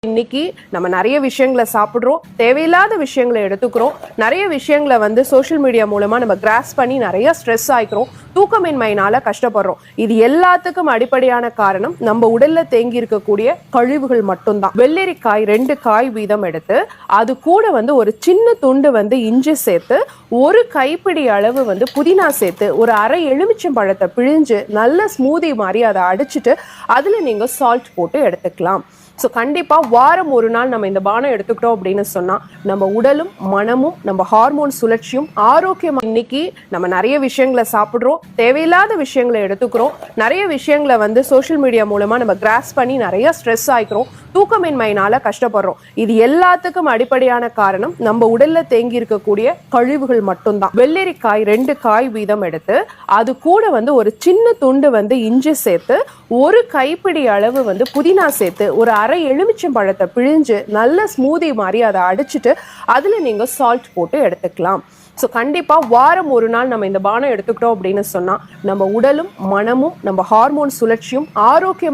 இன்னைக்கு நம்ம நிறைய விஷயங்களை சாப்பிடுறோம், தேவையில்லாத விஷயங்களை எடுத்துக்கிறோம், நிறைய விஷயங்களை சோஷியல் மீடியா மூலமா நம்ம கிராஸ் பண்ணி நிறைய ஸ்ட்ரெஸ் ஆயிக்கிறோம், தூக்கமின்மையினால கஷ்டப்படுறோம். இது எல்லாத்துக்கும் அடிப்படையான காரணம் நம்ம உடல்ல தேங்கி இருக்கக்கூடிய கழிவுகள் மட்டும்தான். வெள்ளரிக்காய் 2 காய் வீதம் எடுத்து அது கூட ஒரு சின்ன துண்டு இஞ்சி சேர்த்து, ஒரு கைப்பிடி அளவு புதினா சேர்த்து, ஒரு அரை எலுமிச்சம் பழத்தை பிழிஞ்சு நல்ல ஸ்மூதி மாதிரி அதை அடிச்சுட்டு அதுல நீங்க சால்ட் போட்டு எடுத்துக்கலாம். ஸோ கண்டிப்பா வாரம் ஒரு நாள் நம்ம இந்த பானம் எடுத்துக்கிட்டோம் அப்படின்னு சொன்னா நம்ம உடலும் மனமும் நம்ம ஹார்மோன் சுழற்சியும் ஆரோக்கியமா. இன்னைக்கு நம்ம நிறைய விஷயங்களை சாப்பிடுறோம், தேவையில்லாத விஷயங்களை எடுத்துக்கிறோம், நிறைய விஷயங்களை சோஷியல் மீடியா மூலமா நம்ம கிராஸ் பண்ணி நிறைய ஸ்ட்ரெஸ் ஆயிக்கிறோம், தூக்கமின்மையினால கஷ்டப்படுறோம். இது எல்லாத்துக்கும் அடிப்படையான காரணம் நம்ம உடல்ல தேங்கி இருக்கக்கூடிய கழிவுகள் மட்டும்தான். வெள்ளரிக்காய் 2 காய் வீதம் எடுத்து அது கூட ஒரு சின்ன துண்டு இஞ்சி சேர்த்து, ஒரு கைப்பிடி அளவு புதினா சேர்த்து, ஒரு அரை எலுமிச்சம் பழத்தை பிழிஞ்சு நல்ல ஸ்மூதி மாதிரி அதை அடிச்சுட்டு அதுல நீங்க சால்ட் போட்டு எடுத்துக்கலாம். ஸோ கண்டிப்பா வாரம் ஒரு நாள் நம்ம இந்த பானம் எடுத்துக்கிட்டோம் அப்படின்னு சொன்னா நம்ம உடலும் மனமும் நம்ம ஹார்மோன் சுழற்சியும் ஆரோக்கியமா